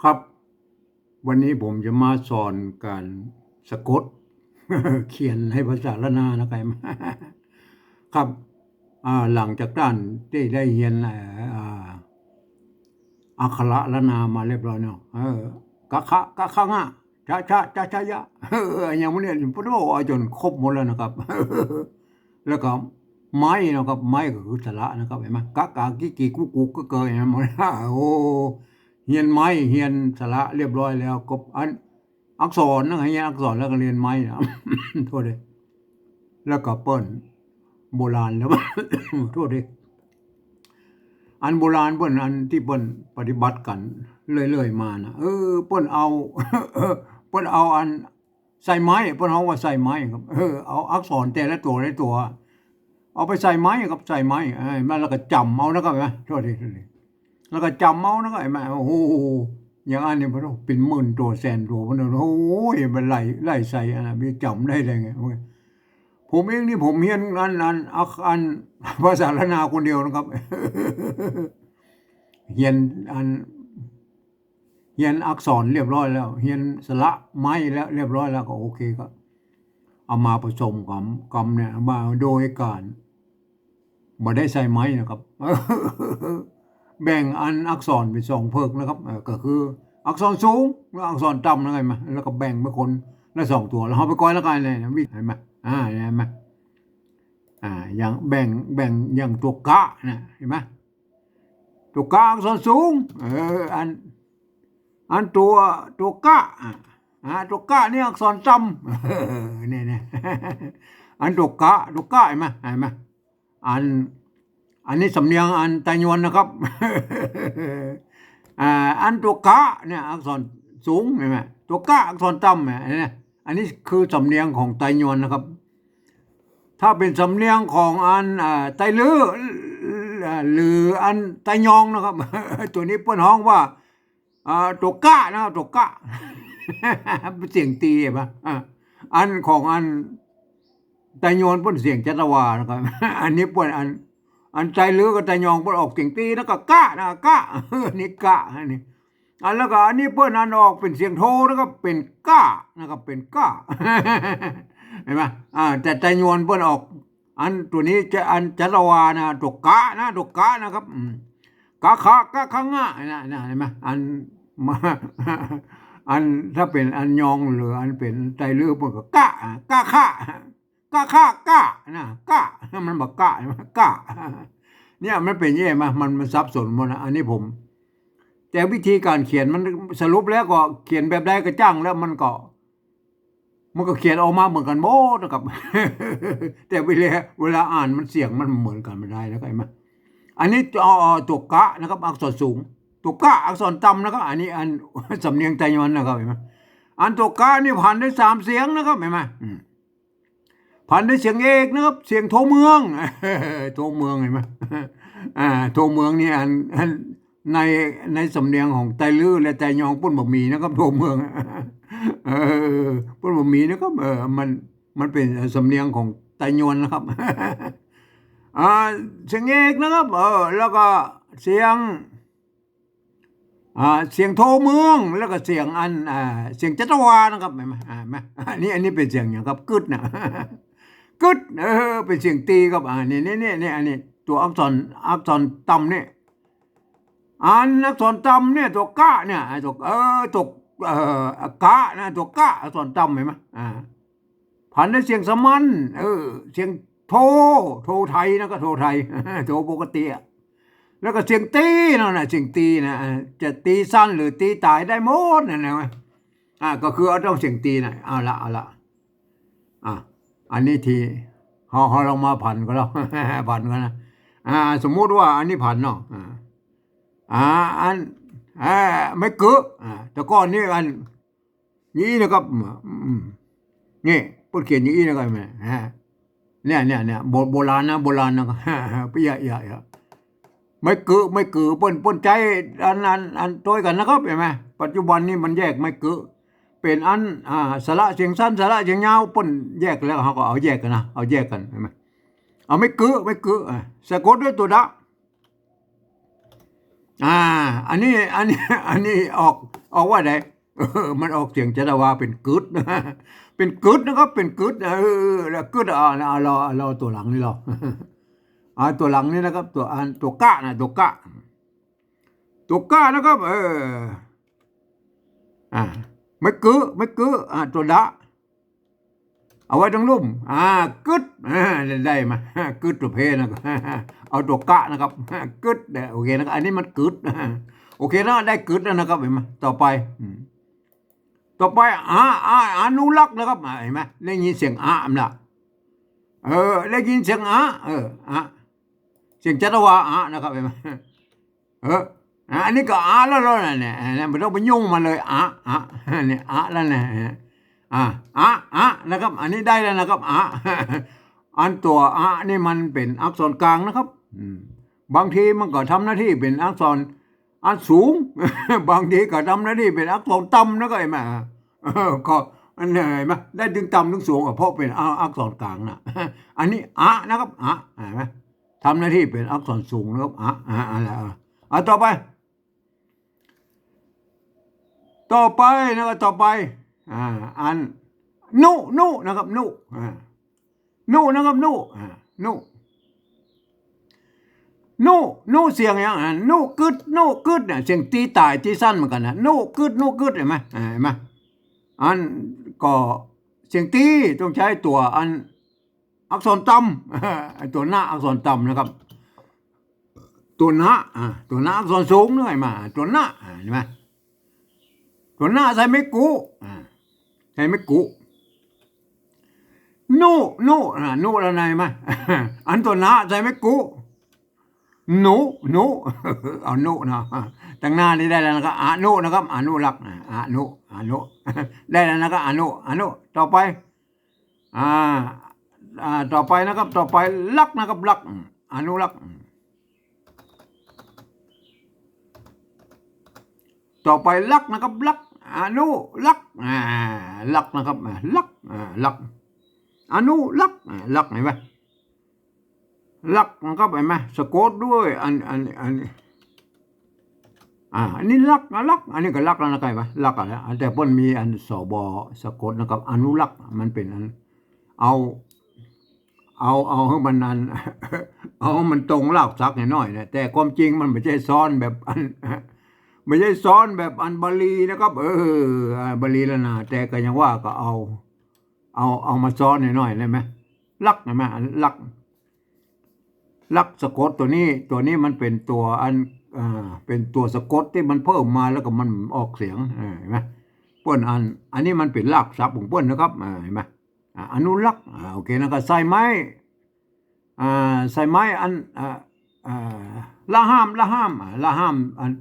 ครับวันนี้ผมจะมาสอนการสะกด เขียนให้ภาษาละนานะครับ ครับหลังจากนั้นได้เรียนอักขระละนามาเรียบร้อยเนาะกะคะกะคะงะชะยะอย่างนี้เนี่ยพุทโธจนครบหมดแล้วนะครับ แล้วก็ไม้นะครับไม้ก็คือสระนะครับเห็นไหมกะกะกิกิกุกุก็เกยหมดแล้วโอ้เรียนไม้เรียนสระเรียบร้อยแล้วก็อักษรนะเรียนอักษรแล้วก็เรียนไม้นะ โทษเลยแล้วก็เปิ้นโบราณแล้ว โทษดิอันโบราณเปิ้นอันที่เปิ้นปฏิบัติกันเรื่อยๆมานะเปิ้นเอา เปิ้นเอาอันใส่ไม้เปิ้นเอาว่าใส่ไม้ครับเอาอักษรแต่ละตัวเอาไปใส่ไม้ครับใส่ไม้มันแล้วก็จำเอานะครับเห็นไหมโทษทีแล้วก็จำเอานะครับเห็นไหมโอ้โหอย่างอันนี้มันเป็นหมื่นตัวแสนตัวมันโอ้ยมันไล่ใส่อันนั้นมีจำได้เลยไงผมเองนี่ผมเรียนอันภาษาละนาคนเดียวนะครับ เรียนเรียนอักษรเรียบร้อยแล้วเรียนสระไม้แล้วเรียบร้อยแล้วก็โอเคก็เอามาผสมกับเนี่ยมาโดยการบ่ได้ใส่ไม้นะครับ แบ่งอักษรเป็นสองเพิกนะครับก็คืออักษรสูงและอักษรต่ำนะไงมาแล้วก็แบ่งเป็นคนละสองตัวแล้วเอาไปก้อยแล้วกันเลยวิเห็นไหมเห็นไหมอย่างแบ่งอย่างตัวกะนะเห็นไหมตัวกะอักษรสูงอันตัวกะตัวกะนี่อักษรต่ำเนี่ย อันตัวกะเห็นไหมอันนี้สำเนียงอันไตยวนนะครับ อันตัวกะเนี่ยอักษรสูงเห็นไหมตัวกะอักษรต่ำเนี่ยอันนี้คือสำเนียงของไตยวนนะครับถ้าเป็นสำเนียงของอันไตลื้อหรืออันไตยองนะครับ ตัวนี้เปิ้นฮ้องว่าตัวกะนะครับตัวกะ เป็นเสียงตีเห็นไหมอันของอันไตยวนเปิ้นเสียงจัตวานะครับ อันนี้เปิ้นอันใจลือกับใจยองเปิ้นออกเสียงตีแล้วก็กะนะกะ นี่กะนี่แล้วก็อันนี้เปิ้นอันออกเป็นเสียงโทนะครับเป็นกะนะครับเป็นกะ เห็นไหมแต่ใจยวนเปิ้นออกอันตัวนี้จะอันจัตวานะตัวกะนะครับกะคะกะคะงะนะเห็นไหมอันถ้าเป็นอันยองหรืออันเป็นใจลือเปิ้นก็กะคะกะนะกะมันบอกกะกะเนี่ยมันเป็นยังไงมันซับซ้อนหมดนะอันนี้ผมแต่วิธีการเขียนมันสรุปแล้วก็เขียนแบบใดก็จ้างแล้วมันก็เขียนออกมาเหมือนกันหมดนะครับ แต่เวลาอ่านมันเสียงมันเหมือนกันไม่ได้แล้วก็มั้ยอันนี้ตัวกะนะครับอักษรสูงตัวกะอักษรต่ำนะครับอันนี้อันสำเนียงไตยวนนะครับเห็นมั้ยอันตัวกะนี่ผ่านได้3เสียงนะครับเห็นมั้ยผ่านด้วยเสียงเอกนะครับเสียงโทเมือง โทเมืองเห็นไหมโทเมืองนี่อันในสำเนียงของไตลื้อและไตยองปุ้นบะหมี่นะครับโทเมืองปุ้นบะหมี่นะครับมันเป็นสำเนียงของไตยวนนะครับ เสียงเอกนะครับแล้วก็เสียงโทเมืองแล้วก็เสียงเสียงจัตวานะครับเห็นไหมอันนี้เป็นเสียงอย่างครับกึดนะ กึดเป็นเสียงตีครับนี่อันนี้ตัวอักษรต่ำเนี่ยอักษรต่ำเนี่ยตัวกะเนี่ยตัวกะนะตัวกะอักษรต่ำเห็นไหมผ่านด้วยเสียงสมัญเสียงโทไทยนะก็โทไทย โทปกติแล้วก็เสียงตีนั่นน่ะเสียงตีนะจะตีสั้นหรือตีตายได้หมดนั่นนะก็คือต้องเสียงตีน่ะเอาละอันนี้ทีเขาลองมาผันก็แล้ว ผันกันนะสมมุติว่าอันนี้ผันเนาะอันไม่เกอะแต่ก่อนนี่อันนี้นะครับนี่พูดเขียนอย่างนี้นะครับเนี่ยโบราณนะพี่อย่าไม่เกอะเปิ้นใจอันตัวกันนะครับเห็นไหมปัจจุบันนี้มันแยกไม่เกอะเป็นอันสระเสียงสั้นสระเสียงยาวเปิ้นแยกแล้วเขาก็เอาแยกกันนะเอาแยกกันเห็นไหมเอาไม่เกอะสะกดด้วยตัวดะอันนี้อ ออกว่าไหนมันออกเสียงจะได้ว่าเป็นกึดนะเป็นกึดนะครับเป็นกึดแล้วกึดเราตัวหลังนี่เราตัวหลังนี่นะครับตัวกะนะตัวกะนะครับไม่กือตัวดะเอาไว้ตรงลุ่มกึดได้มากึดตัวเพนะครับเอาตัวกะนะครับกึดโอเคนะครับอันนี้มันกึดโอเคนะได้กึดแล้วนะครับเห็นไหมต่อไปอนุรักษ์นะครับเห็นไหมได้ยินเสียงมันละได้ยินเสียงเสียงจัตวานะครับเห็นไหมอันนี้ก็แล้วเนี่ยไม่ต้องไปยุ่งมันเลยเนี่ยแล้วเนี่ยนะครับอันนี้ได้แล้วนะครับอันตัวนี่มันเป็นอักษรกลางนะครับบางทีมันก็ทำหน้าที่เป็นอักษรอันสูงบางทีก็ทำหน้าที่เป็นอักษรต่ำนะก็เห็นไหมก็อันไหนมาได้ถึงต่ำถึงสูงเพราะเป็นอักษรกลางนะอันนี้นะครับเห็นไหมทำหน้าที่เป็นอักษรสูงนะครับอะไรต่อไปนะครับต่อไปอันนุนะครับนุนะครับนุเสียงอย่างนุกึดเนี่ยเสียงตีตายตีสั้นเหมือนกันนะนุกึดเห็นไหมอันก็เสียงตีต้องใช้ตัวอันอักษรต่ำตัวหน้าอักษรต่ำนะครับตัวหน้าอักษรสูงด้วยมาตัวหน้าเห็นไหมตัวหน้าใส่ไม่กุใส่ไม่กุนุแล้วไงมาอันตัวหน้าใส่ไม่กุนุเอานุนะตั้งหน้านี้ได้แล้วนะครับนุนะครับอนุรักษ์นุได้แล้วนะครับอนุต่อไปต่อไปนะครับต่อไปลักนะครับลักอนุรักษ์ต่อไปลักนะครับลักอนุลักลักนะครับลักอนุลักเห็นไหมลักนะครับเห็นไหมสะกดด้วยอันนี้ลักอันนี้ก็ลักแล้วนะครับลักอะไรแต่เพิ่นมีอันสบสะกดนะครับอนุลักษ์มันเป็นอันเอาให้มันนั้นเอามันตรงรากศัพท์หน่อยนะแต่ความจริงมันไม่ใช่ซ้อนแบบอันไม่ใช่ซ้อนแบบอันบาลีนะครับบาลีแล้วนะแต่ก็ยังว่าก็เอามาซ้อนหน่อยได้ไหมลักเห็นไหมลักสะกดตัวนี้มันเป็นตัวอันเป็นตัวสะกดที่มันเพิ่มมาแล้วก็มันออกเสียงเห็นไหมเปิ้นอันนี้มันเป็นรากศัพท์ของเปิ้นนะครับเห็นไหมอนุรักษ์โอเคนะครับใส่ไม้อันละห้ามอัน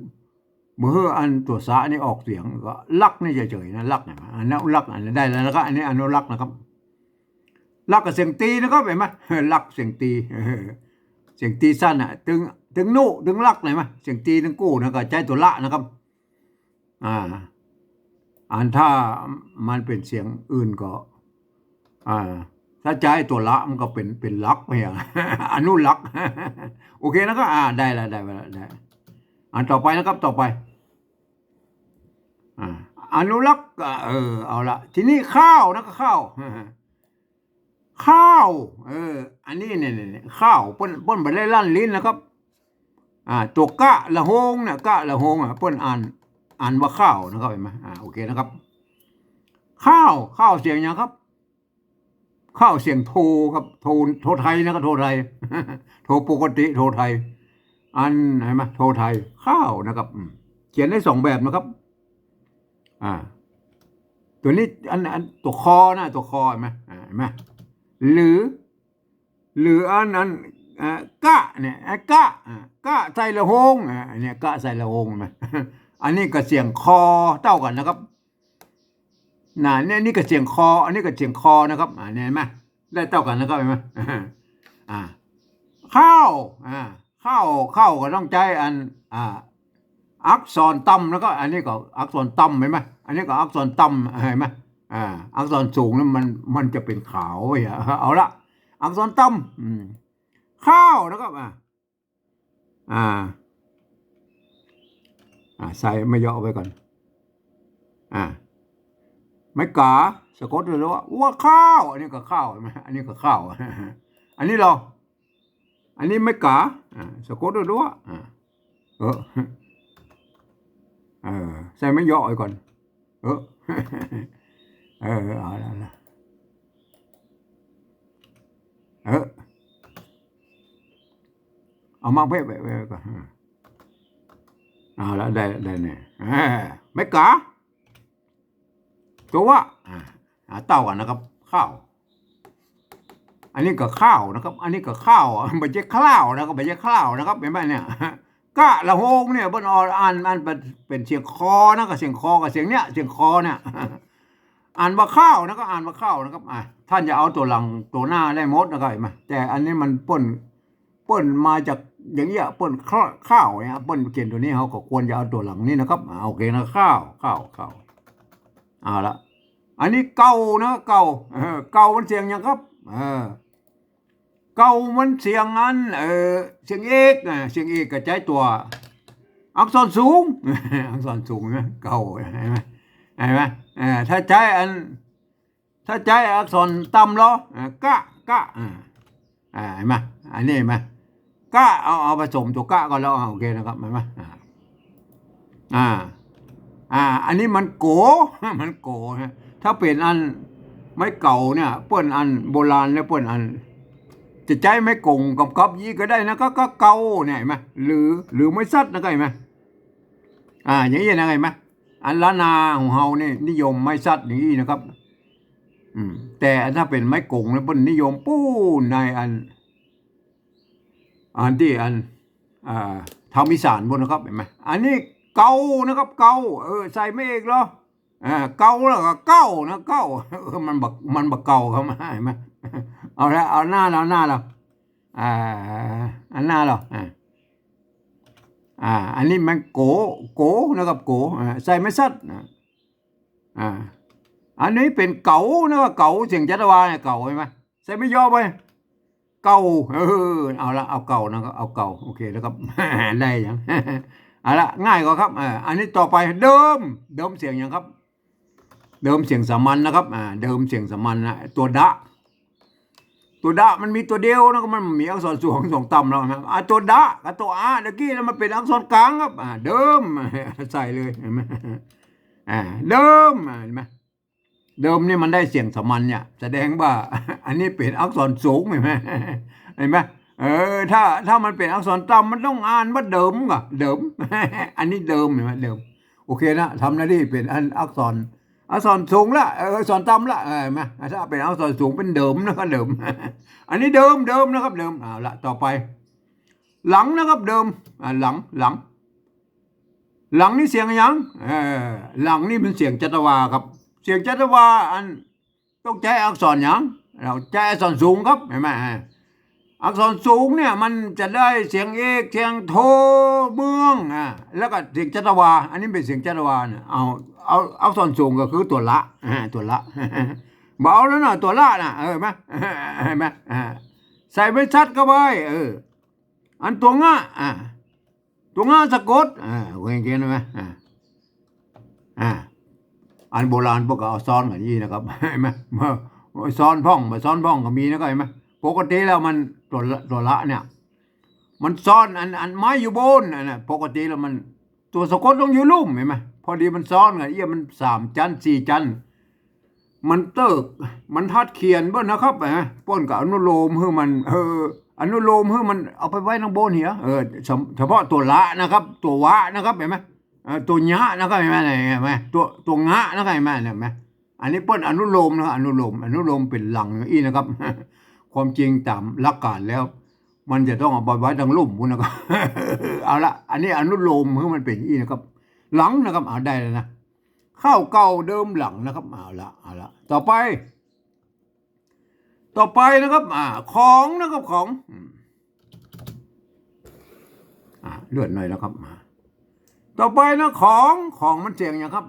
เมื่ออันตัวสะนี่ออกเสียงก็ลักนี่เฉยๆนะลักเนี่ยอนุรักษ์อันนี้ได้แล้วนะครับอันนี้อนุรักษ์นะครับลักกับเสียงตีนะครับเห็นไหมลักเสียงตีเสียงตีสั้นถึงนุถึงลักเห็นไหมเสียงตีถึงกู้นะก็ใจตัวละนะครับอันถ้ามันเป็นเสียงอื่นก็ถ้าใจตัวละมันก็เป็นลักไปอย่างอนุลักษ์โอเคนะครับได้อันต่อไปนะครับต่อไปอนุรักษ์เอาละทีนี้ข้าวนะก็ข้าวอันนี้เนี่ยข้าวป้นไปได้ลั่นลิ้นนะครับตัวกะละหงเนี่ยกะละหงป้นอ่านว่าข้าวนะครับเห็นไหมโอเคนะครับข้าวเสียงยังครับข้าวเสียงโทครับโทไทยนะครับโทไทยโทปกติโทไทยอันเห็นไหมโทไทยข้าวนะครับเขียนได้2แบบนะครับตัวนี้อันตัวคอนะตัวคอเห็นไหมหรืออันนั้นกะเนี่ยกะใส่ละหงเนี่ยกะใส่ละหงไหมอันนี้ก็เสียงคอเท่ากันนะครับเนี่ยนี่ก็เสียงคออันนี้ก็เสียงคอนะครับเนี่ยเห็นไหมได้เท่ากันนะครับเห็นไหมข้าวก็ต้องใจอันอักษรต่ำแล้วก็อันนี้ก็อักษรต่ำเห็นไหมอันนี้ก็อักษรต่ำเห็นไหมอักษรสูงนั้นมันจะเป็นขาวเอาละอักษรต่ำข้าวนะครับใส่ไม่ย่อไปก่อน อ่าไม่กาสะกดเลยว่าข้าวอันนี้ก็ข้าวไหมอันนี้ก็ข้าวอันนี้เราอันนี้ไม่กาสะกดเลยว่าเออใส่ไม่ย่อไว้ก่อนเออเอาละเอามาเพ่ไปก่อนเอาละได้เนี่ยไม่กาตัวว่าเต่ากันนะครับข้าวอันนี้ก็ข้าวนะครับ อันนี้ก็ข้าวไม่ใช่ข้าวนะครับไม่ใช่ข้าวนะครับเห็นไหมเนี่ยกะละโฮงเนี่ยบนอ่านเป็นเสียงคอนะกับเสียงคอกับเสียงเนี้ยเสียงคอเนี่ยอ่านว่าข้าวนะก็อ่านว่าข้าวนะครับท่านจะเอาตัวหลังตัวหน้าได้หมดนะครับเห็นไหมแต่อันนี้มันป้นมาจากอย่างเงี้ยป้นข้าวเนี่ยป้นเขียนตัวนี้เขาก็ควรจะเอาตัวหลังนี่นะครับโอเคนะข้าวเอาละอันนี้เก่านะเก่ามันเสียงยังครับเก่ามันเสียงอันเสียงเอกเสียงเอกก็ใช้ตัวอักษรสูงอักษรสูงนะเก่าเห็นไหมถ้าใช้อักษรต่ำล้อกะเห็นไหมอันนี้เห็นไหมกะเอาผสมตัวกะก่อนแล้วโอเคนะครับเห็นไหมอันนี้มันโกนะถ้าเป็นอันไม่เก่าเนี่ยเปิ้นอันโบราณแล้วเปิ้นอันจะใช้ไม่กงกับยี่ก็ได้นะก็เก่าเนี่ยเห็นไหมหรือไม่ซัดนะก็เห็นไหมอย่างนี้นะเห็นไหมอันล้านนาของเฮานี่นิยมไม่ซัดอย่างนี้นะครับแต่ถ้าเป็นไม้กงแล้วเปิ้นนิยมปู้ในอันที่ทำอีสานบนนะครับเห็นไหมอันนี้เก่านะครับเก่าใส่ไม่เอกหรอเก่าแล้วก็เก่านะเก่ามันบักเก่าเข้ามาเห็นไหมเอาละเอาหน้าเราอันหน้าเราอันนี้มันโกนะครับโกใส่ไม่ซัดอันนี้เป็นเก่านะครับเก่าเสียงจัตวาเนี่ยเก่าใช่ไหมใส่ไม่ย่อไปเก่าเอาละเอาเก่านะครับเอาเก่าโอเคแล้วครับได้ยังเอาละง่ายกว่าครับอันนี้ต่อไปเดิมเสียงยังครับเดิมเสียงสามัญนะครับเดิมเสียงสามัญนะตัวดะมันมีตัวเดียวนะมันมีอักษรสูงสองต่ำแล้วนะตัวดะกับตัวเมื่อกี้นะมันเป็นอักษรกลางครับเดิมใส่เลยเห็นไหมเดิมเห็นไหมเดิมนี่มันได้เสียงสามัญเนี่ยแสดงว่าอันนี้เป็นอักษรสูงเห็นไหมถ้ามันเป็นอักษรต่ำมันต้องอ่านว่าเดิมก่ะเดิมอันนี้เดิมเห็นไหมเดิมโอเคนะทำหน้าที่เป็นอักษรสูงละอักษรต่ำละเห็นไหมถ้าเป็นอักษรสูงเป็นเดิมนะครับเดิมอันนี้เดิมนะครับเดิมละต่อไปหลังนะครับเดิมหลังนี่เสียงยังหลังนี่เป็นเสียงจัตวาครับเสียงจัตวาอันต้องใช้อักษรยังเราใช้อักษรสูงครับเห็นไหมอักษรสูงเนี่ยมันจะได้เสียงเอกเสียงโทเมืองแล้วก็เสียงจัตวาอันนี้เป็นเสียงจัตวาเนี่ยเอาอักษรสูงก็คือตัวละเบาแล้วนะตัวละนะเห็นไหมใส่ไม่ชัดก็ไปอันตัวง่าสะกดเห็นไหมอันโบราณพวกเอาซ้อนกันยี่นะครับเห็นไหมซ้อนพ่องก็มีนะก็เห็นไหมปกติแล้วมันตัวละเนี่ยมันซ้อนอันไม้อยู่บนนะปกติแล้วมันตัวสะกดต้องอยู่ลุ่มเห็นไหมพอดีมันซ้อนกันมัน3 ชั้น 4 ชั้นมันเติกมันทัดเขียนบ้างนะครับป้นกับอนุโลมให้มันอนุโลมให้มันเอาไปไว้ข้างบนเหียเฉพาะตัวละนะครับตัววะนะครับเห็นไหมตัวญะนะครับเห็นไหมตัวงะนะครับเห็นไหมอันนี้ป้นอนุโลมนะอนุโลมเป็นหลังอีนะครับความจริงตามหลักการแล้วมันจะต้องเอาไปไว้ทางลุ่มคุณนะครับเอาละอันนี้อนุโลมให้มันเป็นอีนะครับหลังนะครับเอาได้แล้วนะข้าวเก่าเดิมหลังนะครับเอาละต่อไปนะครับของนะครับของเลื่อนหน่อยนะครับต่อไปนะของมันเสียงอย่างครับ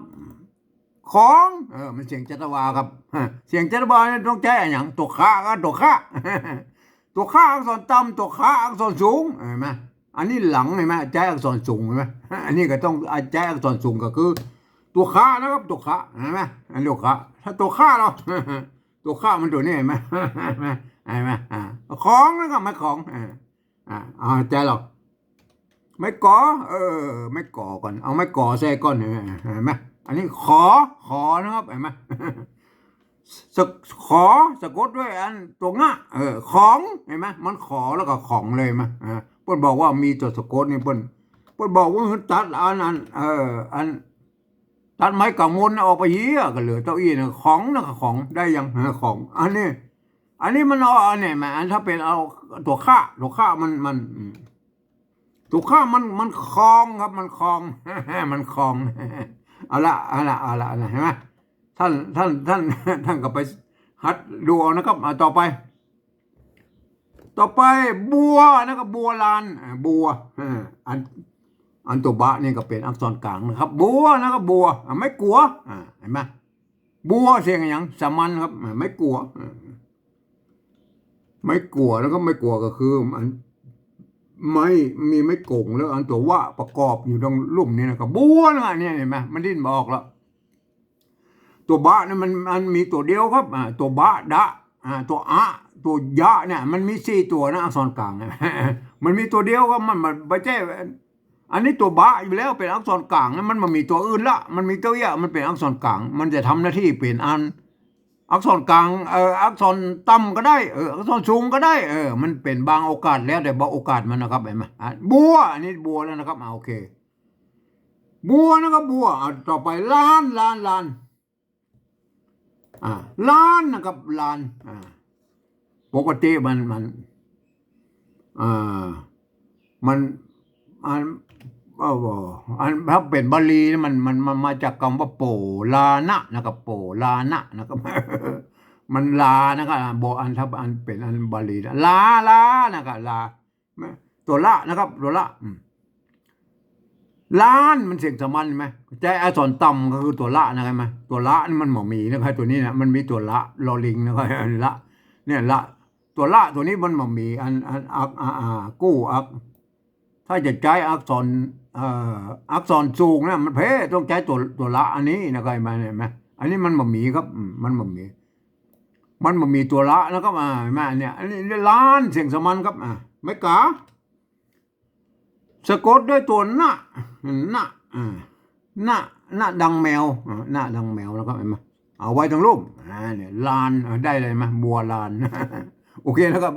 ของมันเสียงจัตวาครับเสียงจัตวาเนี่ยต้องใช้อย่างตัวข้าตัวข้าอักษรต่ำตัวข้าอักษรสูงเห็นไหมอันนี้หลังเห็นไหมใช้อักษรสูงเห็นไหมอันนี้ก็ต้องใช้อักษรสูงก็คือ ตัวขานะครับตัวขาเห็นไหมอันตัวขาถ้าตัวขาเราตัวขามันตัวนี้เห็นไหมเห็นไหมของนะครับไม่ของใจหรอกไม่ก่อไม่ก่อก่อนเอาไม่ก่อใส่ก่อนเห็นไหมอันนี้ขอนะครับเห็นไหมขอสะกดด้วยอันตัวงะของเห็นไหมมันขอแล้วก็ของเลยมั้ยเพิ่นบอกว่ามีตัวสะกดนี่เพิ่นบอกว่าตัดอันอันตัดไม้กำมลออกไปเหี้ยก็เหลือเก้าอี้นะของนะของได้ยังของอันนี้มันเอาอันนี้มาอันถ้าเป็นเอาตัวค่ามันตัวค่ามันคลองครับมันคลองมันคลองเอาละเห็นไหมท่านก็ไปหัดดูนะครับต่อไปบัวนะครับบัวลานบัวอันตัวบะนี่ก็เป็นอักษรกลางนะครับบัวนะครับบัวไม่กลัวเห็นไหมบัวเสียงอย่างสามัญครับไม่กลัวแล้วก็ไม่กลัวก็คือมันไม่มีไม่โกงแล้วอันตัวว่าประกอบอยู่ตรงลุ่มนี้นะครับบัวนะเนี่ยเห็นไหมมันดิ้นบอกแล้วตัวบะเนี่ยมันมีตัวเดียวครับตัวบะดะตัวยะเนี่ยมันมี4ตัวนะอักษรกลางมันมีตัวเดียวครับมันไม่ใช่อันนี้ตัวบะอยู่แล้วเป็นอักษรกลางมันมีตัวอื่นละมันมีตัวยะมันเป็นอักษรกลางมันจะทำหน้าที่เป็นอักษรกลางอักษรต่ำก็ได้อักษรสูงก็ได้มันเป็นบางโอกาสแล้วแต่บางโอกาสมันนะครับเห็นไหมบัวอันนี้บัวแล้วนะครับโอเคบัวนะครับบัวต่อไปล้านนะครับล้านปกติมันถ้าเป็นบาลีมันมาจากคำว่าโปลานะนะครับโปลานะนะครับมันลานะครับอันถ้าอันเป็นอันบาลีลานะครับลาตัวละนะครับตัวละล้านมันเสียงสามัญไหมใจอักษรต่ำก็คือตัวละนะครับไหมตัวละนี่มันหมอมีนะครับตัวนี้นะมันมีตัวละลอลิงนะครับละเนี่ยละตัวละตัวนี้มันหมอมีกู้ถ้าจะใช้อักษรสูงนะมันเพ่ต้องใช้ตัวละอันนี้นะครับเห็นไหมอันนี้มันหมอมีครับมันหมอมีตัวละนะครับเห็นไหมเนี่ยอันนี้ล้านเสียงสามัญครับไม่กาสะกดด้วยตัวหน้าดังแมวหน้าดังแมวแล้วก็เห็นไหมเอาไว้ทั้งรูปเนี่ยลานได้เลยไหมบัวลานโอเคนะครับ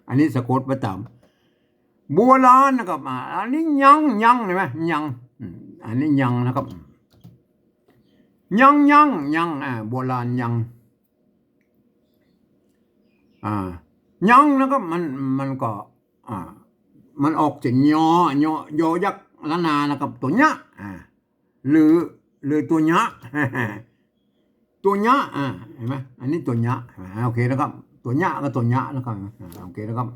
อันนี้สะกดประจำบัวลานนะครับอันนี้ยังเห็นไหมยังอันนี้ยังนะครับยังบัวลานยังนะครับมันก็มันออกจากยอยักษ์ละนานะครับตัวเนี้ยหรือตัวเนี้ยเห็นไหมอันนี้ตัวเนี้ยโอเคนะครับตัวเนี้ยก็ตัวเนี้ยนะครับโอเคนะครับ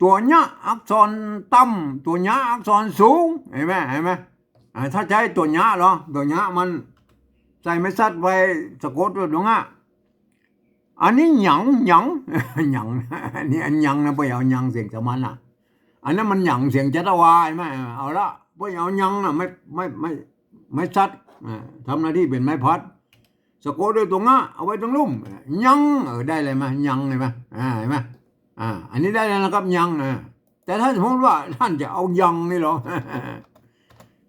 ตัวเนี้ยอักษรต่ำตัวเนี้ยอักษรสูงเห็นไหมถ้าใช้ตัวเนี้ยหรอตัวเนี้ยมันใส่ไม่ซัดไว้สะกดด้วยตรงอันนี้หยังอันนี้อันยังนะไปเอายังเสียงสามัญอันนั้นมันหยังเสียงจัตวาใช่ไหมเอาละไปเอายังนะไม่ชัดทำหน้าที่เป็นไม้พัดสะกดด้วยตัวเอาไว้ตรงลุ่มยังได้เลยไหมยังเลยไหมเห็นไหมอันนี้ได้แล้วนะครับยังแต่ถ้าสมมติว่าท่านจะเอายังนี่หรอ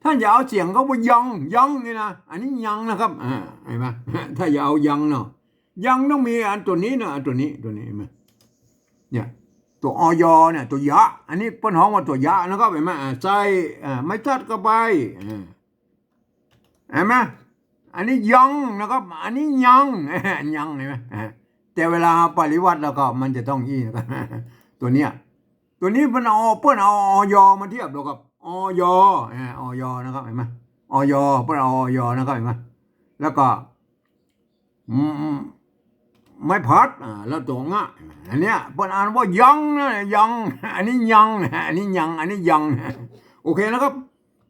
ท่านจะเอาเสียงเขาว่ายังนี่นะอันนี้ยังนะครับเห็นไหมถ้าจะเอายังเนาะยังต้องมีอันตัวนี้นะตัวนี้เห็นไหมเนี่ยตัวอยเนี่ยตัวยะอันนี้ป้นห้องว่าตัวยะนะครับเห็นไหมใส่ไม่ตัดก็ไปเห็นไหมอันนี้ยังนะครับอันนี้ยังเห็นไหมแต่เวลาปริวัติแล้วก็มันจะต้องอีนะครับตัวนี้มันเอาเปิ้นเอาอยมาเทียบแล้วกับอยนะครับเห็นไหมอยเปิ้นเอาอยนะครับเห็นไหมแล้วก็ไม่พัดแล้วตัวอันเนี้ยเปิ้นอ่านว่ายังอันนี้ยังโอเคนะครับ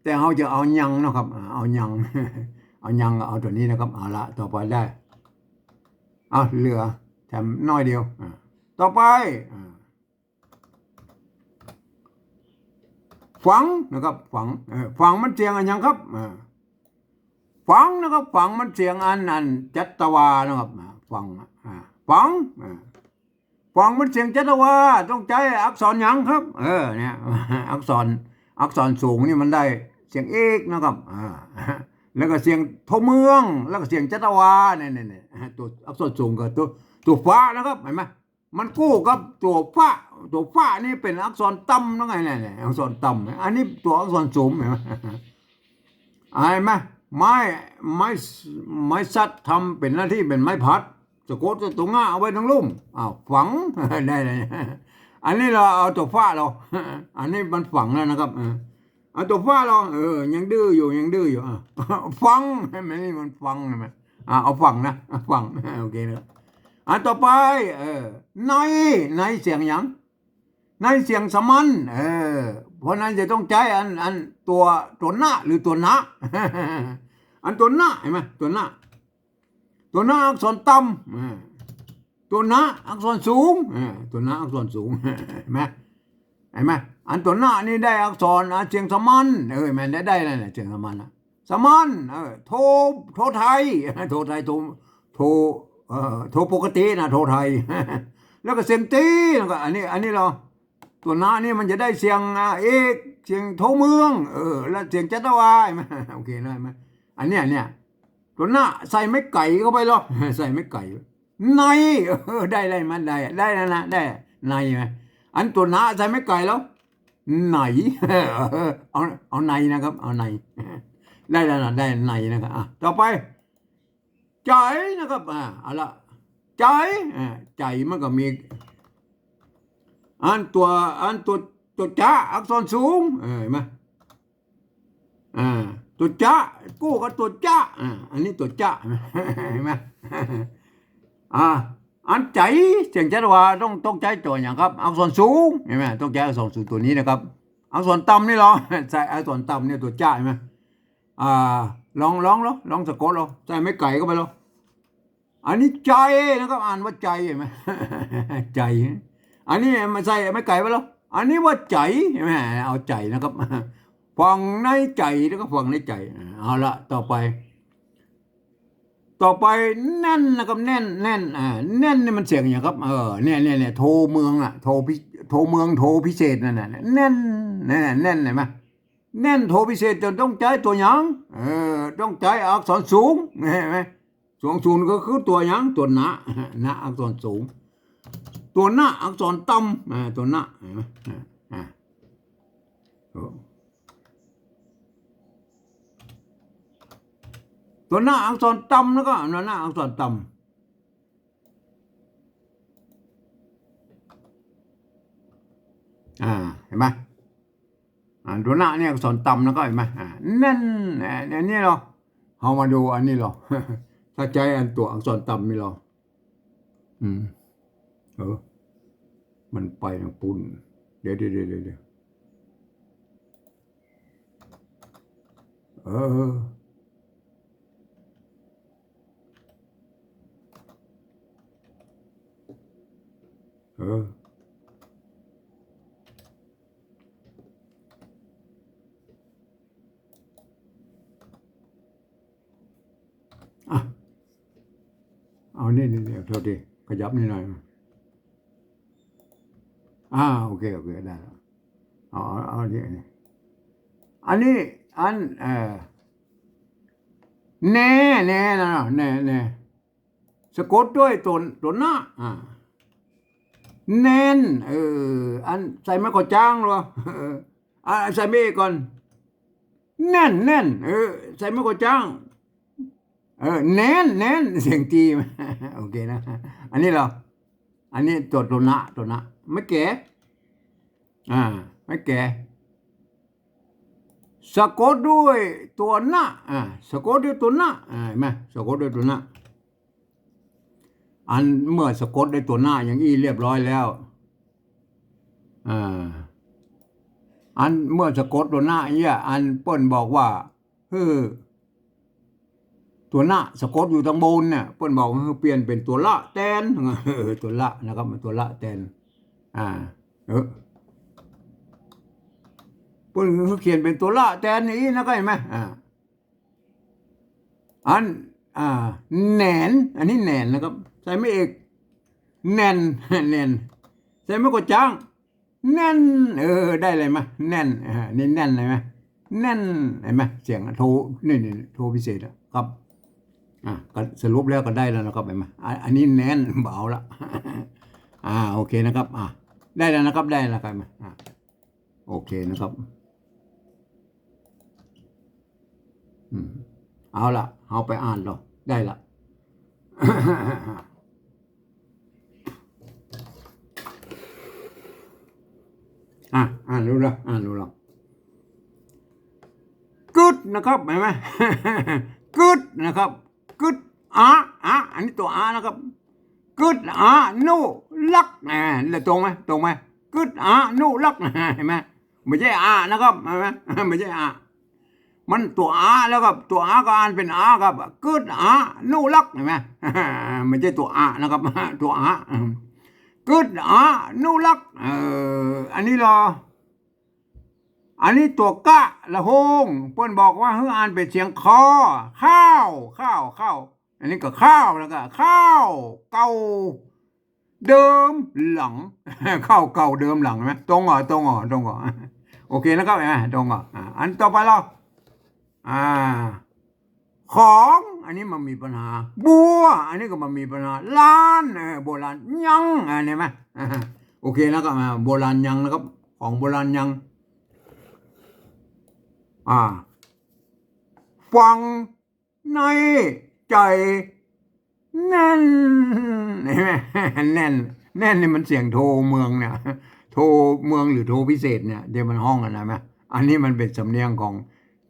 แต่เราจะเอายังนะครับเอายังเอาตัวนี้นะครับเอาละต่อไปได้เหลือแถมน้อยเดียวต่อไปฝ ฝังนะครับฝังมันเสียงอันยังครับฝังนะครับฝังมันเสียงอันจัตวานะครับฝังฝังฝังมันเสียงจัตวาต้องใช้อักษรยังครับเนี่ยอักษรสูงนี่มันได้เสียงเอกนะครับแล้วก็เสียงโทเมืองแล้วก็เสียงจัตวาเนี่ยตัวอักษรสูงกับตัวฟ้านะครับเห็นไหมมันกู้กับตัวฟ้านี่เป็นอักษรต่ำนั่นไงเนี่ยอักษรต่ำอันนี้ตัวอักษรสูงเห็นไหมเห็นไหมไม้สัตว์ทำเป็นหน้าที่เป็นไม้พัดสะกดตัวง่าเอาไว้ทั้งลุ่มฝังได้เลยอันนี้เราเอาตัวฟ้าเราอันนี้มันฝังแล้วนะครับเอาตัวฟ้าเรายังดื้ออยู่ฟังไม่นี่มันฟังใช่ไหมเอาฟังนะฟังโอเคนะต่อไปในเสียงหยังในเสียงสมัญเพราะนั้นจะต้องใช้อันตัวหน้าหรือตัวนะอันตัวหน้าเห็นไหมตัวหน้าอักษรต่ำตัวนะอักษรสูงตัวนะอักษรสูงเห็นไหมอันตัวหน้านี่ได้อักษรเสียงสมัญแม่ได้อะไรเสียงสมัญสมัญโทไทยโทปกตินะโทไทยแล้วก็เสียงตีแล้วก็อันนี้เราตัวหน้านี่มันจะได้เสียงเอกเสียงโทเมืองแล้วเสียงจัตวาไหมโอเคนะไหมอันเนี้ยตัวหน้าใส่ไม่ไก่เข้าไปหรอใส่ไม่ไก่ในได้มันได้แล้วนะได้ในไหมอันตัวหน้าใส่ไม่ไก่แล้วไหนเอาในนะครับเอาในได้แล้วนะได้ในนะครับต่อไปใจนะครับเอาละใจมันก็มีอันตัวจ้าอักษรสูงเห็นไหมตัวจ้ากู้กับตัวจ้าอันนี้ตัวจ้าเห็นไหมอันใจเสียงจัตวาต้องใช้ตัวอย่างครับอักษรสูงเห็นไหมต้องใช้อักษรสูงตัวนี้นะครับอักษรต่ำนี่หรอใส่อักษรต่ำเนี่ยตัวจ้าเห็นไหมลองสะกดใส่ไม่ไก่ก็ไปหรออันนี้ใจนะครับอ่านว่าใจเห็นไหมใจอันนี้มาใส่ไม่ไก่ไปหรออันนี้ว่าใจเห็นไหมเอาใจนะครับฟังในใจแล้วก็ฟังในใจเอาละต่อไปแน่นนะครับแน่นนี่มันเสียงอย่างครับเนี่ยโทเมืองโทเมืองโทพิเศษนั่นน่ะแน่นเห็นไหมแน่นโทพิเศษจะต้องใช้ตัวหยังต้องใช้อักษรสูงเห็นไหมสูงก็คือตัวหยังตัวนะอักษรสูงตัวนะอักษรต่ำตัวนะเห็นไหมตัวหน้าอักษรต่ำแล้วก็หน้าอักษรต่ำเห็นไหมตัวหน้าเนี่ยอักษรต่ำแล้วก็เห็นไหมนั่นอันนี้เราเอามาดูอันนี้เราถ้าใจอันตัวอักษรต่ำนี่เรามันไปทางปุ่นเดี๋ยวเอานี่โทษทีขยับนิดหน่อยโอเคได้แล้วเอาดิอันนี้แน่นะแน่สะกดด้วยตัวหน้าแน่นอันใส่ไม่ก่อจ้างหรอใส่ไม่ก่อนแน่นใส่ไม่ก่อจ้างแน่นเสียงจีโอเคนะอันนี้ตัวหน้าไม่แก่ไม่แก่สะกดด้วยตัวหน้าสะกดด้วยตัวหน้าเห็นไหมสะกดด้วยตัวหน้าอันเมื่อสะกดด้วยตัวหน้าอย่างนี้เรียบร้อยแล้วอันเมื่อสะกดตัวหน้าเนี่ยอันเปิ้นบอกว่าตัวหน้าสะกดอยู่ทางบนเนี่ยเปิ้นบอกเปลี่ยนเป็นตัวละแตนตัวละนะครับตัวละแตนเปิ้ เพิ่นเขียนเป็นตัวละแต่อันนี้นะก็เห็นไหมอันแหนนอันนี้แหนนนะครับใส่ไม่เอกแน่นแน่นใส่ไม่กดจ้างแน่นได้เลยมั้ยแน่นนี่แน่นเลยมั้ยแน่นเห็นไหมเสียงโทนี่โทพิเศษครับก็สรุปแล้วก็ได้แล้วนะครับเห็นไหมอันนี้แน่นเบาละโอเคนะครับได้แล้วนะครับได้แล้วครับโอเคนะครับเอาละเอาไปอ่านหรอได้ละอ่านรู้แล้วกึดนะครับเห็นไหมกึดนะครับกึดอันนี้ตัวนะครับกึดนูลักแล้วตรงไหมกึดนูลักเห็นไหมไม่ใช่นะครับเห็นไหมไม่ใช่มันตัวแล้วก็ตัวก็อ่านเป็นครับกึดนูลักเห็นไหมไม่ใช่ตัวนะครับตัวกึดนูลักอันนี้รออันนี้ตัวกะละหงเพิ่นบอกว่าให้อ่านเป็นเสียงคอข้าวอันนี้ก็ข้าวแล้วก็ข้าวเก่าเดิมหลังข้าวเก่าเดิมหลังไหมตรงโอเคนะครับตรงอันต่อไปเราของอันนี้มันมีปัญหาบัวอันนี้ก็มันมีปัญหาล้านโบราณยังเห็นไหมโอเคแล้วก็โบราณยังนะครับของโบราณยังฟังในใจแน่นเห็นไหมแน่นนี่มันเสียงโทเมืองเนี่ยโทเมืองหรือโทพิเศษเนี่ยเดี๋ยวมันห้องกันนะไหมอันนี้มันเป็นสำเนียงของ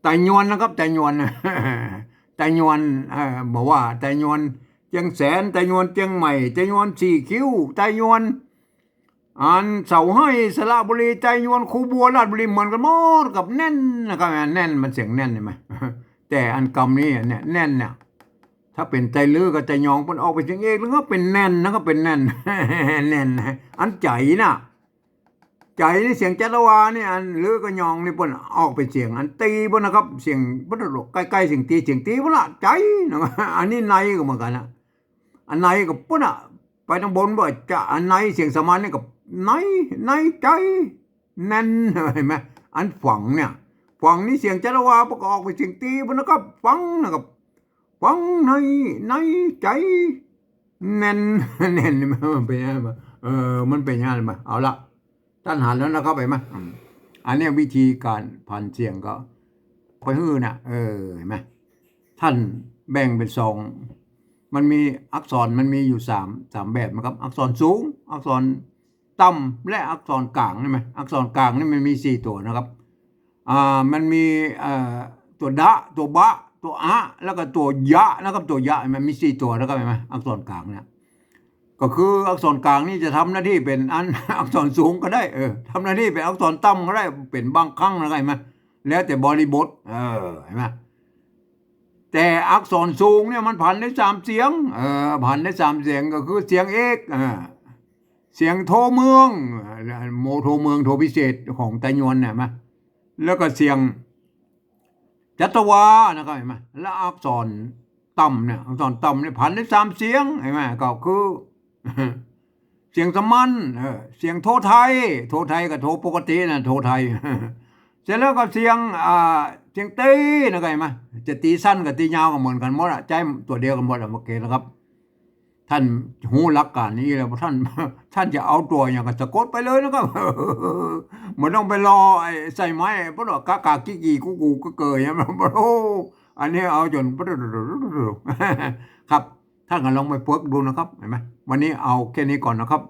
ไต้ยวนนะครับไต้ยวนบอกว่าไต้ยวนเจียงแสนไต้ยวนเจียงใหม่ไต้ยวนสี่คิ้วไต้ยวนเสาให้สระบุรีไต้ยวนคูบัวราชบุรีเหมือนกันหมดกับแน่นนะครับแน่นมันเสียงแน่นใช่ไหมแต่อันกำนี้เนี่ยแน่นเนี่ยถ้าเป็นไต้ลือกับไต้ยองมันออกไปเสียงเอกแล้วก็เป็นแน่นนะก็เป็นแน่นแน่นอันใจน่ะใจนี่เสียงจัตวานี่อันลือกับยองนี่เปิ้นออกไปเสียงอันตีบ่นะครับเสียงบ่ใกล้ๆเสียงตีบ่ละใจนะอันนี้ในก็เหมือนกันนะอันในก็ปุ่นไปทางบนบ่จะอันในเสียงสมานนี่ก็ในใจแน่นเห็นไหมอันฝังเนี่ยฝังนี่เสียงจัตวาประกอบไปเสียงตีบ่นะครับฝังนะครับฟังในใจแน่นมันเป็นยังไงมันเป็นยังไงมาเอาละท่านหันแล้วนะครับเห็นไหมอันนี้วิธีการพันเสียงก็ไปฮื้อนะเห็นไหมท่านแบ่งเป็นสองมันมีอักษรมันมีอยู่สามแบบนะครับอักษรสูงอักษรต่ำและอักษรกลางใช่ไหมอักษรกลางนี่มันมี4ตัวนะครับมันมีตัวดะตัวบะตัวแล้วก็ตัวยะนะครับตัวยะมันมี4ตัวนะครับเห็นไหมอักษรกลางเนี่ยก็คืออักษรกลางนี่จะทำหน้าที่เป็นอักษรสูงก็ได้ทำหน้าที่เป็นอักษรต่ำก็ได้เป็นบางครั้งนะครับเห็นไหมแล้วแต่บริบทเห็นไหมแต่อักษรสูงเนี่ยมันพันได้3เสียงพันได้3เสียงก็คือเสียงเอกเสียงโทเมืองโมโทเมืองโทพิเศษของไต้ยวนเนี่ยมั้ยแล้วก็เสียงจัตวานะครับเห็นไหมแล้วอักษรต่ำเนี่ยอักษรต่ำเนี่ยพันได้3เสียงเห็นไหมก็คือเสียงสมัญเสียงโทไทยกับโทปกตินะโทไทยเสร็จแล้วก็เสียงตีนะครับเห็นไหมจะตีสั้นกับตียาวก็เหมือนกันหมดใจตัวเดียวกันหมดโอเคนะครับท่านหูหลักการนี้แล้วท่านจะเอาตัวอย่างกับสะกดไปเลยนะครับมันต้องไปรอใส่ไม้เพราะว่ากากกิกีกูก็เกยนะโอ้อันนี้เอาจนครับท่านก็ลองไปฝึกดูนะครับเห็นไหมวันนี้เอาแค่นี้ก่อนนะครับ